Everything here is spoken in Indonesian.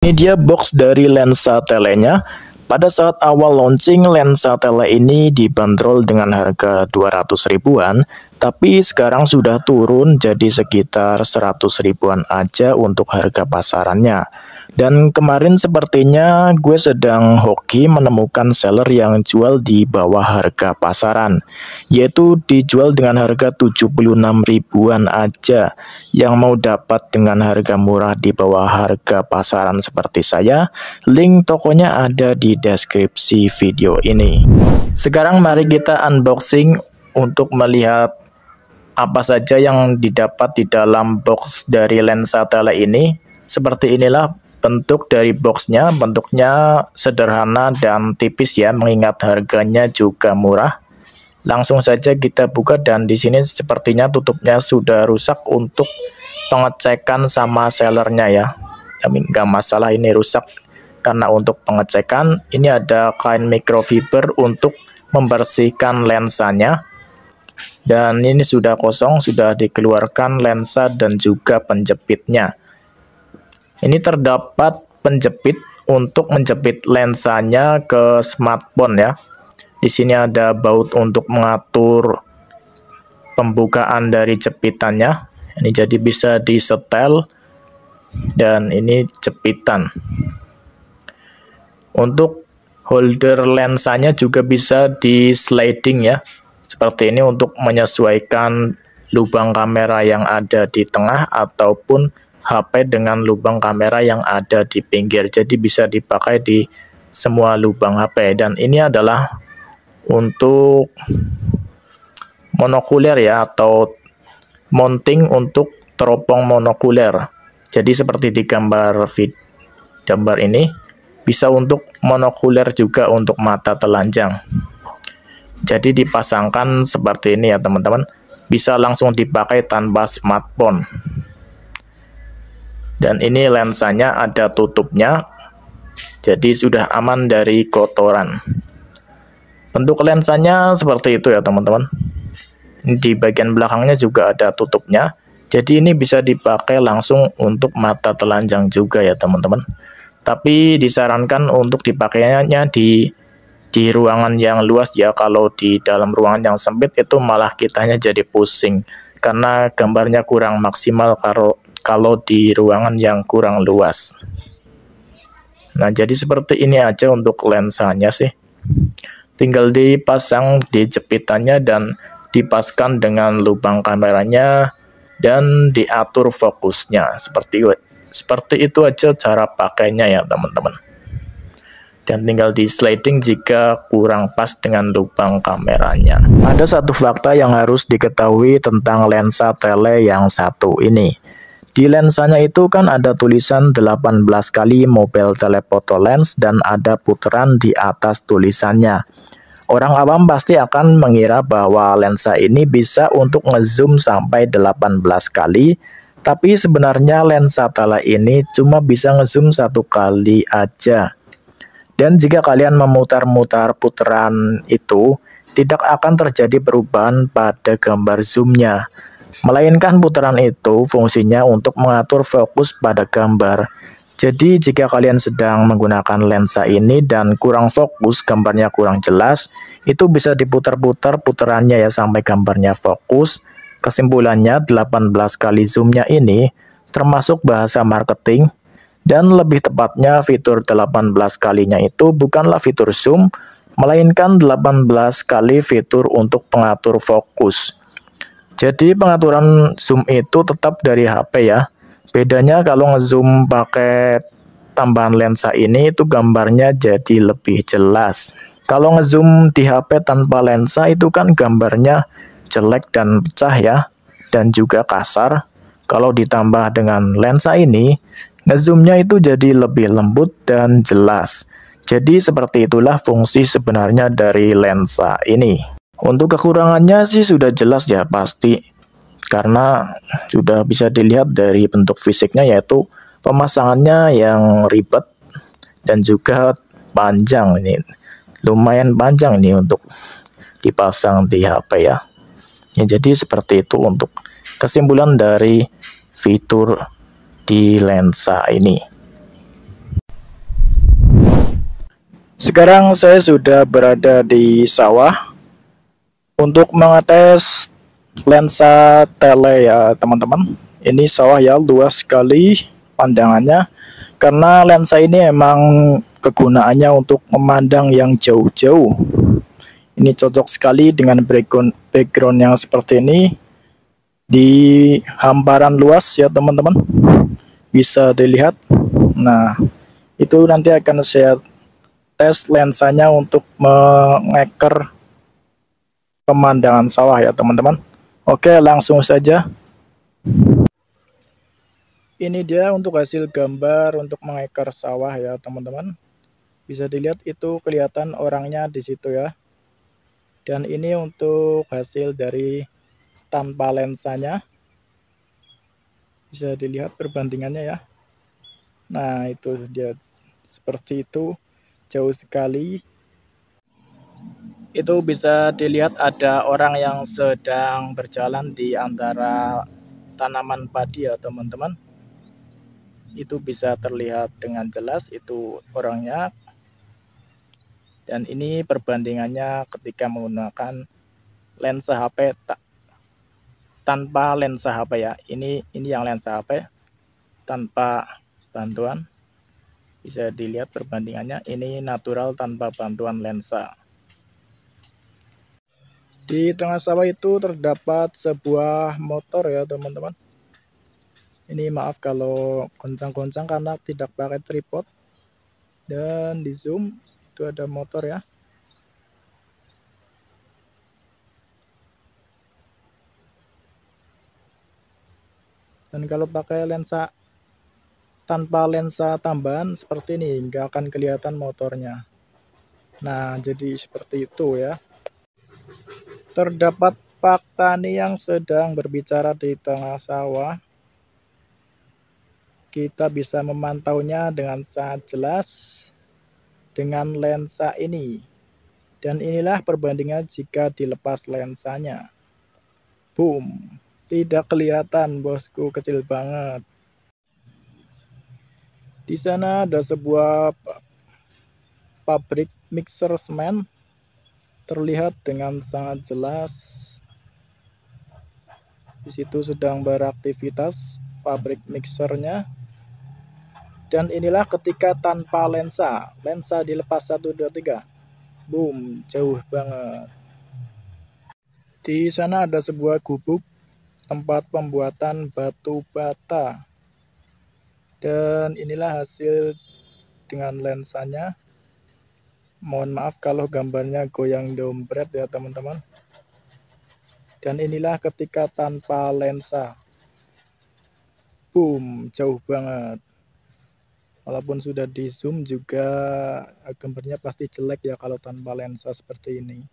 Ini dia box dari lensa telenya. Pada saat awal launching, lensa tele ini dibanderol dengan harga 200 ribuan, tapi sekarang sudah turun jadi sekitar 100 ribuan aja untuk harga pasarannya. Dan kemarin sepertinya gue sedang hoki menemukan seller yang jual di bawah harga pasaran, yaitu dijual dengan harga 76 ribuan aja. Yang mau dapat dengan harga murah di bawah harga pasaran seperti saya, link tokonya ada di deskripsi video ini. Sekarang mari kita unboxing untuk melihat apa saja yang didapat di dalam box dari lensa tele ini. Seperti inilah bentuk dari boxnya. Bentuknya sederhana dan tipis ya, mengingat harganya juga murah. Langsung saja kita buka, dan di sini sepertinya tutupnya sudah rusak untuk pengecekan sama sellernya ya. Nggak masalah ini rusak, karena untuk pengecekan ini ada kain microfiber untuk membersihkan lensanya. Dan ini sudah kosong, sudah dikeluarkan lensa dan juga penjepitnya. Ini terdapat penjepit untuk menjepit lensanya ke smartphone ya. Di sini ada baut untuk mengatur pembukaan dari jepitannya. Ini jadi bisa disetel, dan ini jepitan. Untuk holder lensanya juga bisa di sliding ya. Seperti ini untuk menyesuaikan lubang kamera yang ada di tengah ataupun HP dengan lubang kamera yang ada di pinggir. Jadi bisa dipakai di semua lubang HP. Dan ini adalah untuk monokuler ya, atau mounting untuk teropong monokuler. Jadi seperti di gambar ini, bisa untuk monokuler juga untuk mata telanjang. Jadi dipasangkan seperti ini ya teman-teman, bisa langsung dipakai tanpa smartphone. Dan ini lensanya ada tutupnya, jadi sudah aman dari kotoran. Bentuk lensanya seperti itu ya teman-teman. Di bagian belakangnya juga ada tutupnya, jadi ini bisa dipakai langsung untuk mata telanjang juga ya teman-teman. Tapi disarankan untuk dipakainya di ruangan yang luas ya. Kalau di dalam ruangan yang sempit itu malah kitanya jadi pusing, karena gambarnya kurang maksimal kalau di ruangan yang kurang luas. Nah, jadi seperti ini aja untuk lensanya sih. Tinggal dipasang di jepitannya dan dipaskan dengan lubang kameranya dan diatur fokusnya. Seperti itu aja cara pakainya ya teman-teman. Dan tinggal di sliding jika kurang pas dengan lubang kameranya. Ada satu fakta yang harus diketahui tentang lensa tele yang satu ini. Di lensanya itu kan ada tulisan 18 kali mobile telephoto lens dan ada putaran di atas tulisannya. Orang awam pasti akan mengira bahwa lensa ini bisa untuk ngezoom sampai 18 kali, tapi sebenarnya lensa tele ini cuma bisa ngezoom 1 kali aja. Dan jika kalian memutar-mutar putaran itu, tidak akan terjadi perubahan pada gambar zoomnya. Melainkan putaran itu fungsinya untuk mengatur fokus pada gambar. Jadi jika kalian sedang menggunakan lensa ini dan kurang fokus, gambarnya kurang jelas, itu bisa diputar-putar putarannya ya sampai gambarnya fokus. Kesimpulannya 18 kali zoomnya ini termasuk bahasa marketing, dan lebih tepatnya fitur 18 kalinya itu bukanlah fitur zoom, melainkan 18 kali fitur untuk pengatur fokus. Jadi pengaturan zoom itu tetap dari HP ya. Bedanya kalau ngezoom pakai tambahan lensa ini itu gambarnya jadi lebih jelas. Kalau ngezoom di HP tanpa lensa itu kan gambarnya jelek dan pecah ya, dan juga kasar. Kalau ditambah dengan lensa ini, ngezoomnya itu jadi lebih lembut dan jelas. Jadi seperti itulah fungsi sebenarnya dari lensa ini. Untuk kekurangannya sih sudah jelas ya pasti, karena sudah bisa dilihat dari bentuk fisiknya, yaitu pemasangannya yang ribet dan juga panjang. Ini lumayan panjang ini untuk dipasang di HP ya. Jadi seperti itu untuk kesimpulan dari fitur di lensa ini. sekarang saya sudah berada di sawah untuk mengetes lensa tele ya teman-teman. Ini sawah ya, luas sekali pandangannya karena lensa ini emang kegunaannya untuk memandang yang jauh-jauh. Ini cocok sekali dengan background yang seperti ini di hamparan luas ya teman-teman. Bisa dilihat. Nah, itu nanti akan saya tes lensanya untuk mengeker pemandangan sawah ya teman-teman. Oke, langsung saja. Ini dia untuk hasil gambar untuk mengeker sawah ya teman-teman. Bisa dilihat itu kelihatan orangnya di situ ya. Dan ini untuk hasil dari tanpa lensanya. Bisa dilihat perbandingannya ya. Nah, itu dia seperti itu, jauh sekali. Itu bisa dilihat ada orang yang sedang berjalan di antara tanaman padi ya teman-teman. Itu bisa terlihat dengan jelas itu orangnya. Dan ini perbandingannya ketika menggunakan lensa HP tanpa lensa HP ya. Ini yang lensa HP tanpa bantuan. Bisa dilihat perbandingannya, ini natural tanpa bantuan lensa. Di tengah sawah itu terdapat sebuah motor ya teman-teman. Ini maaf kalau goncang-goncang karena tidak pakai tripod. Dan di zoom itu ada motor ya. Dan kalau pakai lensa tanpa lensa tambahan seperti ini nggak akan kelihatan motornya. Nah, jadi seperti itu ya. Terdapat pak tani yang sedang berbicara di tengah sawah. Kita bisa memantaunya dengan sangat jelas dengan lensa ini. Dan inilah perbandingan jika dilepas lensanya. Boom, tidak kelihatan bosku, kecil banget. Di sana ada sebuah pabrik mixer semen, terlihat dengan sangat jelas. Di situ sedang beraktivitas pabrik mixernya. Dan inilah ketika tanpa lensa. Lensa dilepas 1, 2, 3. Boom, jauh banget. Di sana ada sebuah gubuk tempat pembuatan batu bata. Dan inilah hasil dengan lensanya. Mohon maaf kalau gambarnya goyang dompret ya teman-teman. Dan inilah ketika tanpa lensa. Boom, jauh banget. Walaupun sudah di zoom juga gambarnya pasti jelek ya kalau tanpa lensa seperti ini.